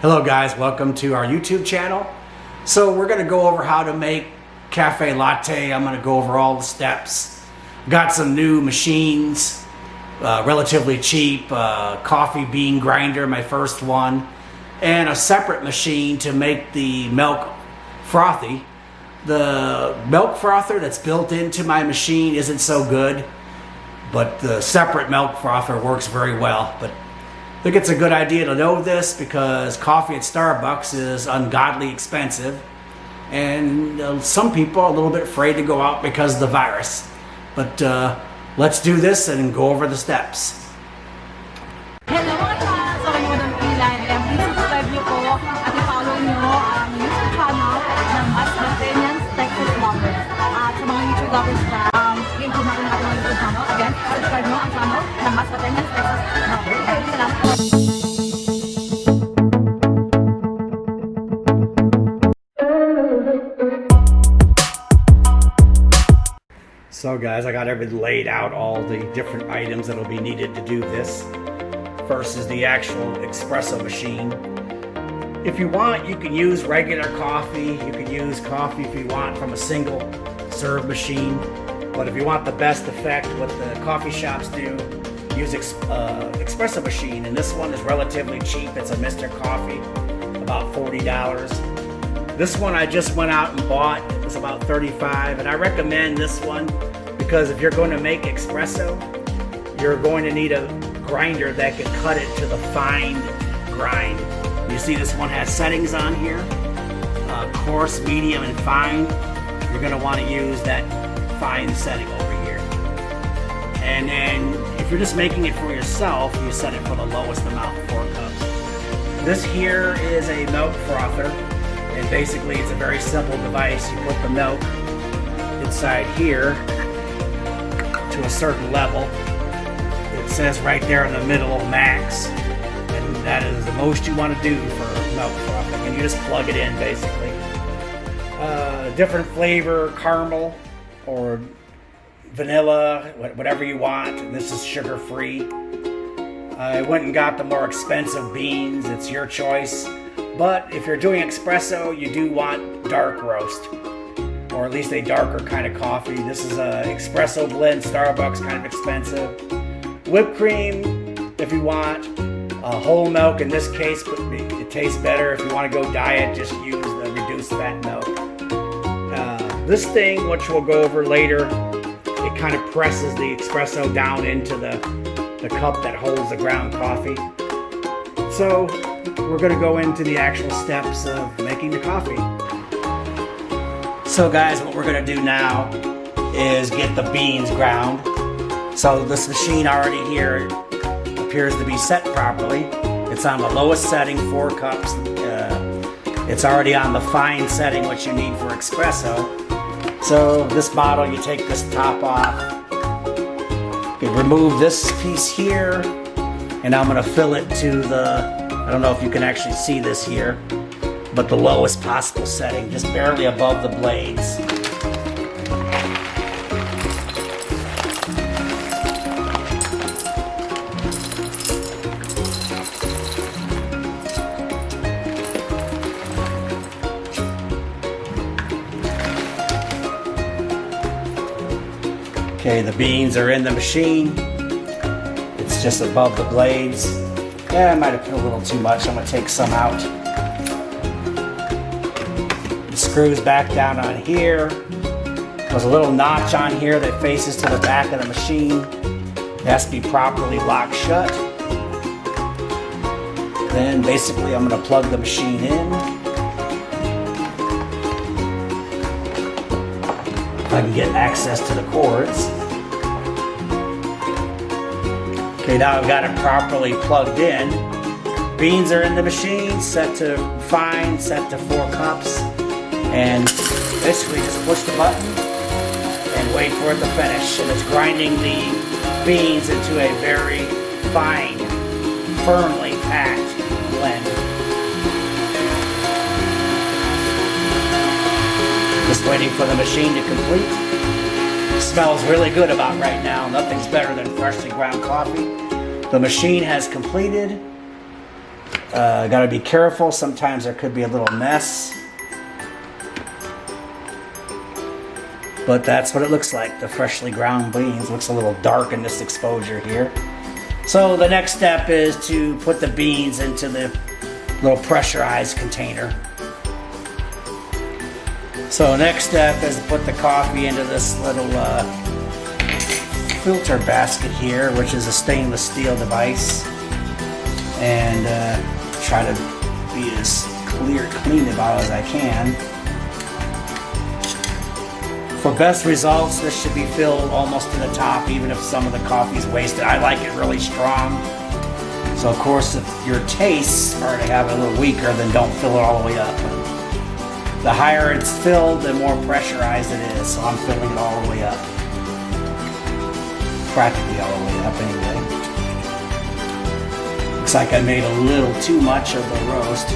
Hello guys, welcome to our YouTube channel. So we're going to go over how to make Coffe Latte. I'm going to go over all the steps. Got some new machines, relatively cheap, coffee bean grinder, my first one, and a separate machine to make the milk frothy. The milk frother that's built into my machine isn't so good, but the separate milk frother works very well. But I think it's a good idea to know this because coffee at Starbucks is ungodly expensive, and some people are a little bit afraid to go out because of the virus. But let's do this and go over the steps. Hello mga ka! So kayo ng ilan, please subscribe niyo po at i-follow niyo ang YouTube channel ng Masbatenia-Texas lovers. At sa mga YouTube lovers na yun po natin natin ang YouTube channel. Again, subscribe niyo ang channel ng Masbatenia-Texas lovers. Okay, salamat po. So guys, I got everything laid out, all the different items that will be needed to do this. First is the actual espresso machine. If you want, you can use regular coffee. You can use coffee if you want from a single serve machine. But if you want the best effect, what the coffee shops do, use espresso machine. And this one is relatively cheap. It's a Mr. Coffee, about $40. This one I just went out and bought. It was about $35, and I recommend this one because if you're going to make espresso, you're going to need a grinder that can cut it to the fine grind. You see this one has settings on here, coarse, medium, and fine. You're going to want to use that fine setting over here. And then if you're just making it for yourself, you set it for the lowest amount, 4 cups. This here is a milk frother. And basically it's a very simple device. You put the milk inside here to a certain level. It says right there in the middle, max. And that is the most you want to do for milk frothing. And you just plug it in basically. Different flavor, caramel or vanilla, whatever you want. This is sugar free. I went and got the more expensive beans. It's your choice. But if you're doing espresso, you do want dark roast, or at least a darker kind of coffee. This is a espresso blend, Starbucks, kind of expensive. Whipped cream, if you want. Whole milk in this case, but it tastes better. If you want to go diet, just use the reduced fat milk. This thing, which we'll go over later, it kind of presses the espresso down into the cup that holds the ground coffee. So we're going to go into the actual steps of making the coffee. So guys, what we're going to do now is get the beans ground. So this machine already here appears to be set properly. It's on the lowest setting, 4 cups. It's already on the fine setting, which you need for espresso. So this bottle, you take this top off. You remove this piece here, and I'm going to fill it to the, I don't know if you can actually see this here, but the lowest possible setting, just barely above the blades. Okay, the beans are in the machine. It's just above the blades. Yeah, I might have put a little too much. I'm going to take some out. It screws back down on here. There's a little notch on here that faces to the back of the machine. It has to be properly locked shut. Then basically I'm going to plug the machine in. If I can get access to the cords. Okay, now I've got it properly plugged in. Beans are in the machine, set to fine, set to 4 cups. And basically just push the button and wait for it to finish. And it's grinding the beans into a very fine, firmly packed blend. Just waiting for the machine to complete. It smells really good about right now. Nothing's better than freshly ground coffee. The machine has completed. Gotta be careful, sometimes there could be a little mess. But that's what it looks like. The freshly ground beans looks a little dark in this exposure here. So the next step is to put the beans into the little pressurized container. So next step is to put the coffee into this little filter basket here, which is a stainless steel device. And try to be as clean about as I can. For best results, this should be filled almost to the top, even if some of the coffee is wasted. I like it really strong. So of course, if your tastes are to have it a little weaker, then don't fill it all the way up. The higher it's filled, the more pressurized it is. So I'm filling it all the way up. Practically all the way up anyway. Looks like I made a little too much of the roast.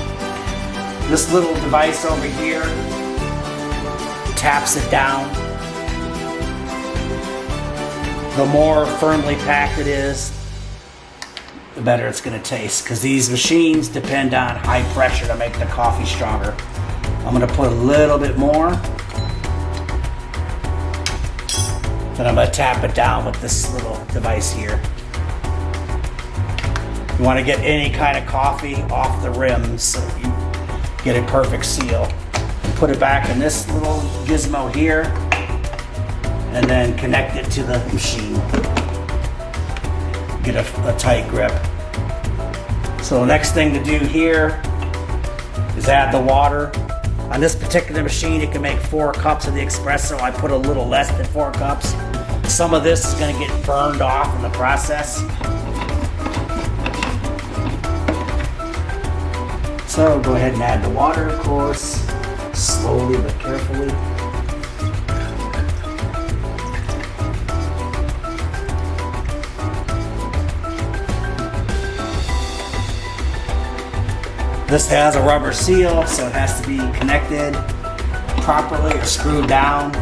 This little device over here taps it down. The more firmly packed it is, the better it's going to taste, because these machines depend on high pressure to make the coffee stronger. I'm going to put a little bit more, then I'm going to tap it down with this little device here. You want to get any kind of coffee off the rims so you get a perfect seal. Put it back in this little gizmo here, and then connect it to the machine. Get a tight grip. So the next thing to do here is add the water. On this particular machine, it can make 4 cups of the espresso. I put a little less than 4 cups. Some of this is going to get burned off in the process. So go ahead and add the water, of course. Slowly but carefully. This has a rubber seal, so it has to be connected properly or screwed down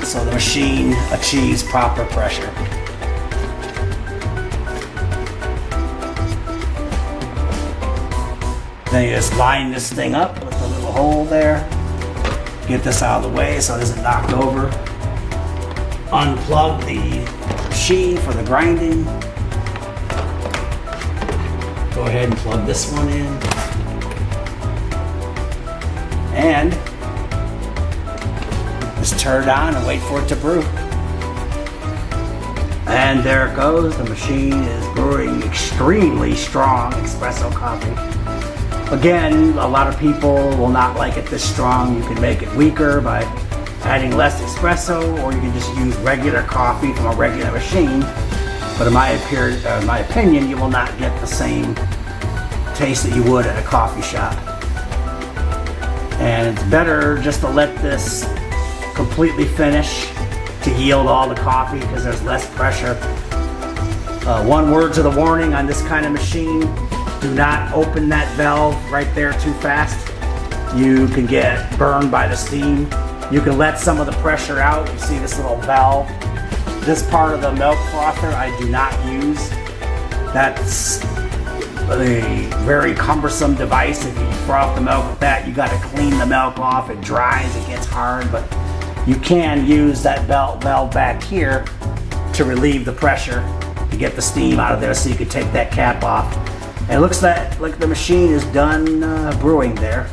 so the machine achieves proper pressure. Then you just line this thing up with a little hole there. Get this out of the way so it doesn't knock over. Unplug the machine for the grinding. Go ahead and plug this one in. And just turn it on and wait for it to brew. And there it goes. The machine is brewing extremely strong espresso coffee. Again, a lot of people will not like it this strong. You can make it weaker by adding less espresso, or you can just use regular coffee from a regular machine. But in my opinion, you will not get the same taste that you would at a coffee shop. And it's better just to let this completely finish to yield all the coffee, because there's less pressure. One word to the warning on this kind of machine: do not open that valve right there too fast. You can get burned by the steam. You can let some of the pressure out. You see this little valve. This part of the milk frother I do not use. That's a very cumbersome device. If you froth the milk with that, you got to clean the milk off. It dries, it gets hard, but you can use that valve back here to relieve the pressure, to get the steam out of there, so you can take that cap off. And it looks like the machine is done brewing there.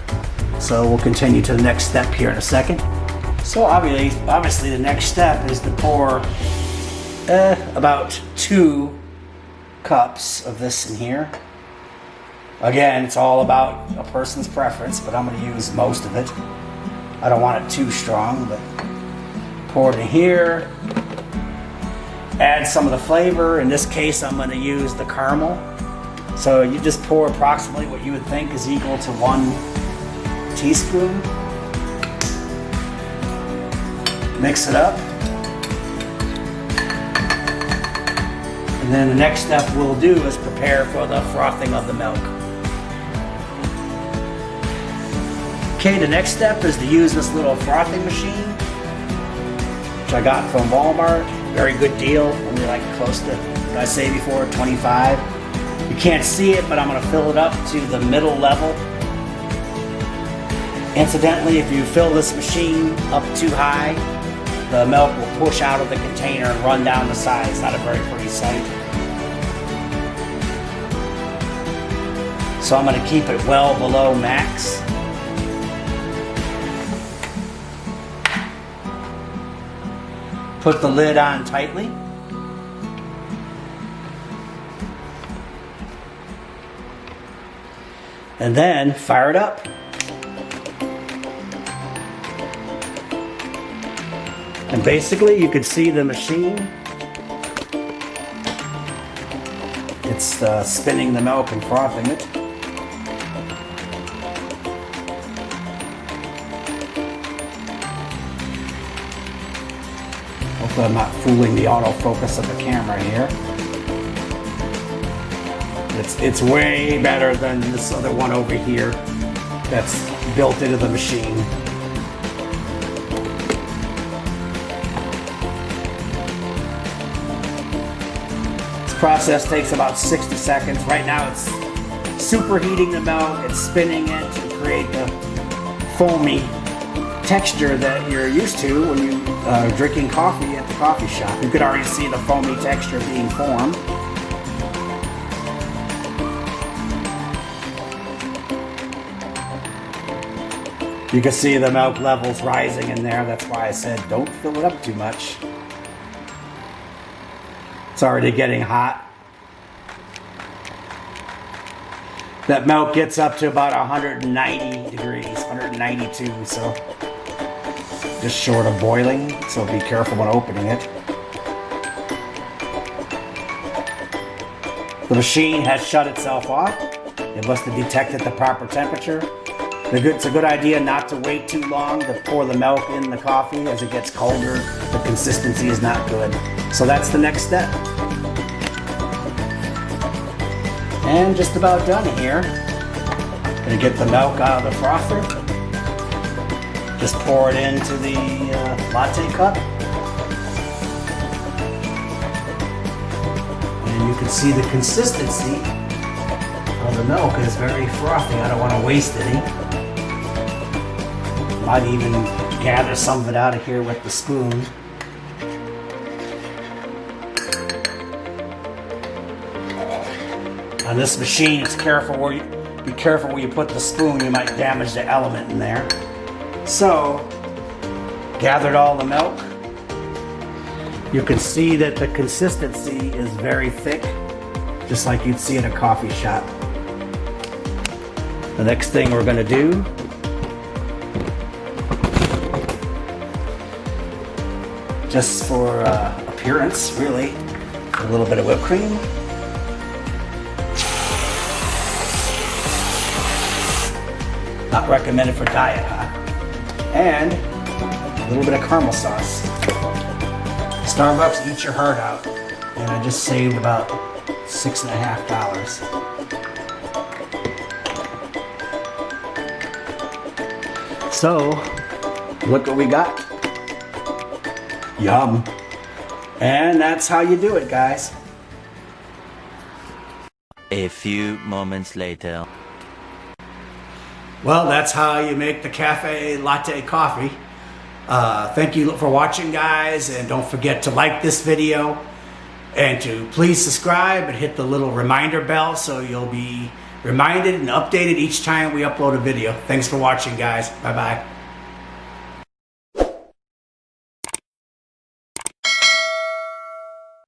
So we'll continue to the next step here in a second. So obviously the next step is to pour about 2 cups of this in here. Again, it's all about a person's preference, but I'm going to use most of it. I don't want it too strong, but pour it in here. Add some of the flavor. In this case, I'm going to use the caramel. So you just pour approximately what you would think is equal to 1 teaspoon. Mix it up. And then the next step we'll do is prepare for the frothing of the milk. Okay, the next step is to use this little frothing machine, which I got from Walmart. Very good deal, only like close to, did I say before, $25. You can't see it, but I'm going to fill it up to the middle level. Incidentally, if you fill this machine up too high, the milk will push out of the container and run down the side. It's not a very pretty sight. So I'm going to keep it well below max. Put the lid on tightly. And then fire it up. And basically you can see the machine. It's spinning the milk and frothing it. Hopefully I'm not fooling the autofocus of the camera here. It's way better than this other one over here that's built into the machine. This process takes about 60 seconds. Right now it's superheating the milk, it's spinning it to create the foamy texture that you're used to when you drinking coffee at the coffee shop. You could already see the foamy texture being formed. You can see the milk levels rising in there. That's why I said don't fill it up too much. It's already getting hot. That milk gets up to about 190 degrees, 192, so just short of boiling, so be careful when opening it. The machine has shut itself off. It must have detected the proper temperature. It's a good idea not to wait too long to pour the milk in the coffee. As it gets colder, the consistency is not good. So that's the next step. And just about done here. Gonna get the milk out of the frother. Just pour it into the latte cup. And you can see the consistency of the milk is very frothy. I don't want to waste any. Might even gather some of it out of here with the spoon. On this machine, be careful where you put the spoon. You might damage the element in there. So, gathered all the milk. You can see that the consistency is very thick, just like you'd see at a coffee shop. The next thing we're going to do just for appearance, really, a little bit of whipped cream. Not recommended for diet, huh? And a little bit of caramel sauce. Starbucks, eat your heart out. And I just saved about $6.50. So, look what we got. Yum. And that's how you do it, guys. A few moments later. Well, that's how you make the Coffe Latte coffee. Thank you for watching, guys, and don't forget to like this video and to please subscribe and hit the little reminder bell so you'll be reminded and updated each time we upload a video. Thanks for watching, guys. Bye-bye.